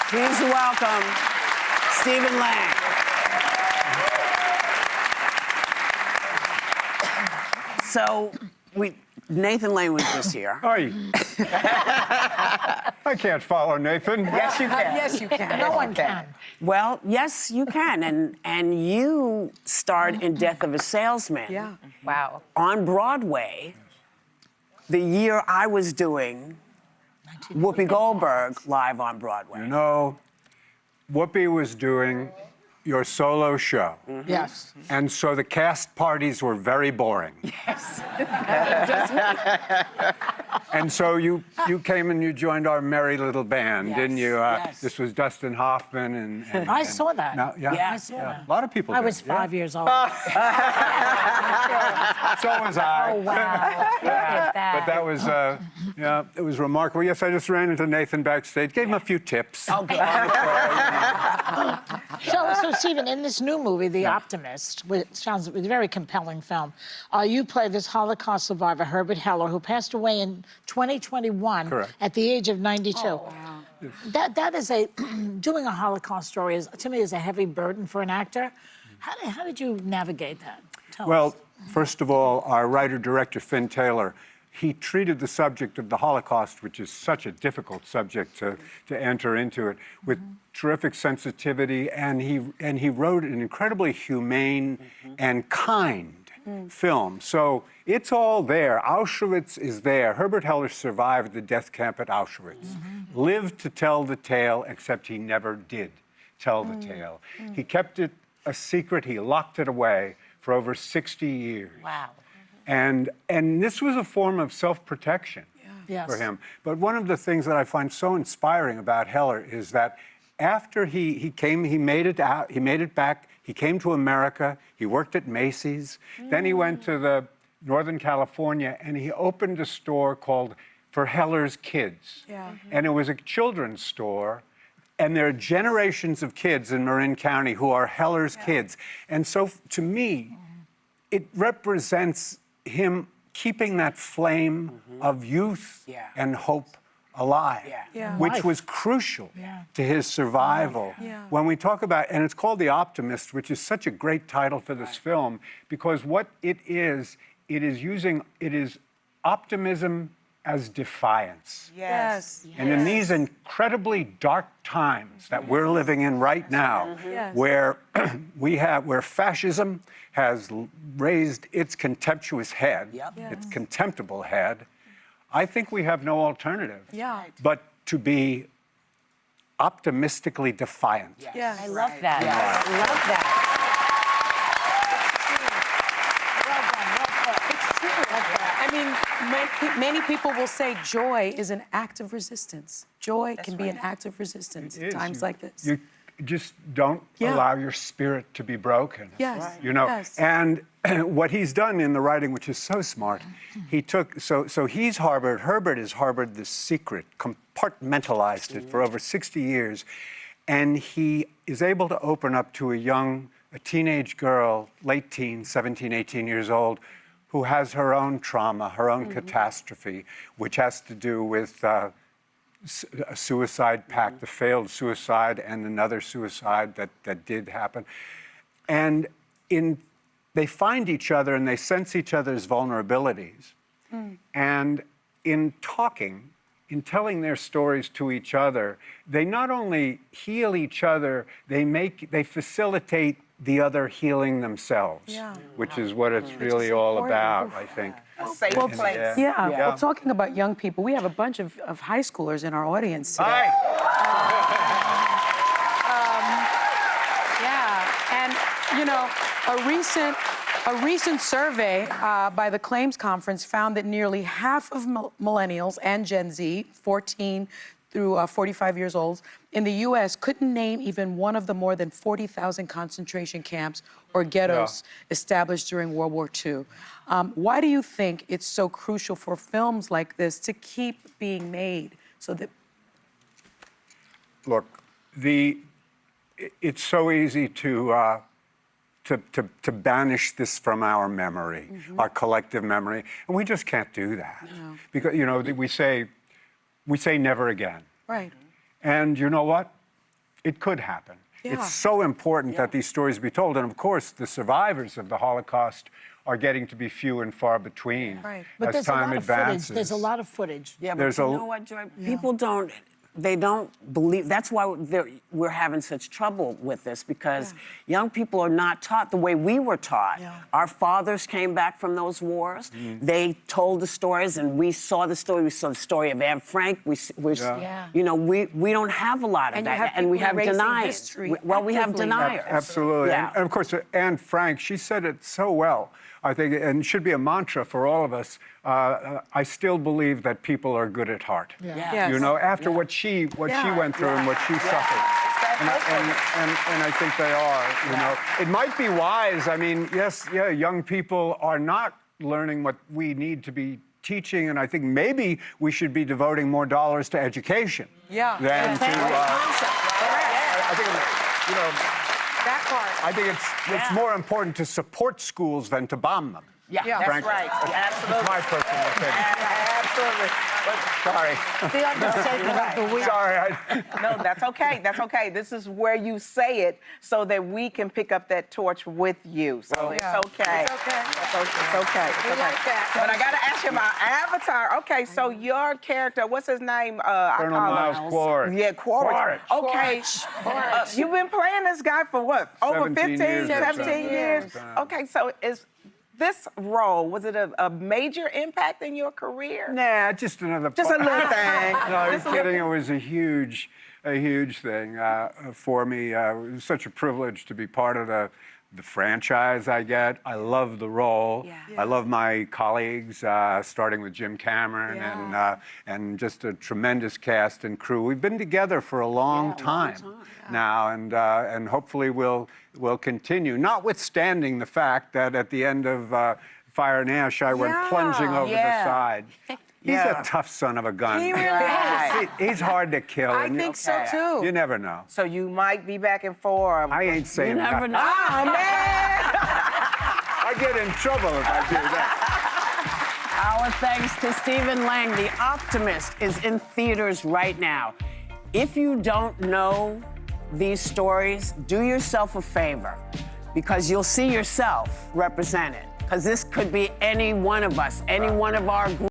Please welcome Stephen Lang. So, Nathan Lane was just here. Hi. I can't follow Nathan. Yes, you can. Yes, you can. No one can. Well, yes, you can. And you starred in Death of a Salesman. Yeah. Wow. On Broadway, the year I was doing Whoopi Goldberg live on Broadway. You know, Whoopi was doing your solo show. Yes. And so the cast parties were very boring. Yes. And so you came and you joined our merry little band, Yes, didn't you? yes. This was Dustin Hoffman and I saw that. No, yeah, Yeah. I saw that. A lot of people I did, was 5 years old. So was I. Oh, wow. Look at that. But that was, yeah, it was remarkable. Yes, I just ran into Nathan backstage, gave him a few tips. Oh, good. So, Stephen, in this new movie, The Optimist, which sounds like a very compelling film, you play this Holocaust survivor, Herbert Heller, who passed away in 2021 Correct. at the age of 92. Oh, wow. That is doing a Holocaust story is, to me, is a heavy burden for an actor. How did you navigate that? Tell Well, us. first of all, our writer-director, Finn Taylor, he treated the subject of the Holocaust, which is such a difficult subject to enter into it, with terrific sensitivity, and he wrote an incredibly humane and kind film. So it's all there. Auschwitz is there. Herbert Heller survived the death camp at Auschwitz, lived to tell the tale, except he never did tell the tale. He kept it a secret. He locked it away for over 60 years. Wow. And this was a form of self-protection Yes. for him. But one of the things that I find so inspiring about Heller is that after he made it back, he came to America, he worked at Macy's, then he went to Northern California and he opened a store called For Heller's Kids. Yeah. And it was a children's store. And there are generations of kids in Marin County who are Heller's kids. And so to me, it represents him keeping that flame of youth and hope alive, which Life. was crucial to his survival. When we talk about, and it's called The Optimist, which is such a great title for this film, because what it is optimism as defiance. Yes. And in these incredibly dark times that we're living in right now, where where fascism has raised its contemptuous head, its contemptible head, I think we have no alternative but to be optimistically defiant. Yes. I love that. Yes. I love that. I mean, many people will say joy is an act of resistance. Joy can be an act of resistance It at is. times like this. You just don't allow your spirit to be broken. Yes. You know, Yes. and what he's done in the writing, which is so smart, he took, so Herbert has harbored this secret, compartmentalized it for over 60 years, and he is able to open up to a teenage girl, late teens, 17, 18 years old, who has her own trauma, her own catastrophe, which has to do with a suicide pact, a failed suicide, and another suicide that did happen. And they find each other and they sense each other's vulnerabilities. And in talking, in telling their stories to each other, they not only heal each other, they facilitate the other healing themselves, which is what it's really all about, I think. A safe place. Yeah. Yeah. Well, talking about young people, we have a bunch of high schoolers in our audience today. Hi. And you know, a recent survey by the Claims Conference found that nearly half of millennials and Gen Z, 14 through 45 years old, in the U.S. couldn't name even one of the more than 40,000 concentration camps or ghettos established during World War II. Why do you think it's so crucial for films like this to keep being made so that... Look, it's so easy to banish this from our memory, our collective memory, and we just can't do that. No. Because, you know, we say never again. Right. And you know what? it could happen. Yeah. It's so important that these stories be told. And of course, the survivors of the Holocaust are getting to be few and far between Right. But as there's a time lot advances. of footage. There's a lot of footage. Yeah, but There's you a- know what, Joy? People don't, they don't believe, that's why we're having such trouble with this, because young people are not taught the way we were taught. Yeah. Our fathers came back from those wars. They told the stories, and we saw the story. We saw the story of Anne Frank. Yeah. You know, we don't have a lot of And you that, have and we people have erasing deniers. history Well, we have actively. deniers. Absolutely. Yeah. And of course, Anne Frank, she said it so well, I think, and it should be a mantra for all of us. I still believe that people are good at heart. Yes. You know, after what she went through and what she suffered. And I think they are, you know. It might be wise. I mean, yes, young people are not learning what we need to be teaching, and I think maybe we should be devoting more dollars to education Yeah. than to. I think, you know, That part. I think it's more important to support schools than to bomb them. Yeah, Yeah. that's Frankly. right. Absolutely. It's my personal opinion. Absolutely. Sorry. The understatement of the week. Sorry. No, that's okay. That's okay. This is where you say it so that we can pick up that torch with you. So it's Yeah. okay. It's okay. It's okay. It's We okay. like that. But I got to ask you about Avatar. Okay, so your character, what's his name? Colonel Miles Quaritch. Yeah, Quaritch. Okay. You've been playing this guy for what? Over 17 15, years, 17 years? Okay, so is this role, was it a major impact in your career? Nah, just another. Just a little thing. No, you're kidding. It was a huge thing for me. It was such a privilege to be part of the franchise I get. I love the role. Yeah. I love my colleagues, starting with Jim Cameron and just a tremendous cast and crew. We've been together for a long time now, and hopefully we'll continue. Notwithstanding the fact that at the end of Fire and Ash, I went plunging over the side. He's a tough son of a gun. He really is. He's hard to kill. I and think so too. You never know. So you might be back and forth. I ain't saying You never nothing. know. Oh, man! I get in trouble if I do that. Our thanks to Stephen Lang. The Optimist is in theaters right now. If you don't know these stories, do yourself a favor, because you'll see yourself represented. Because this could be any one of us, any one of our groups.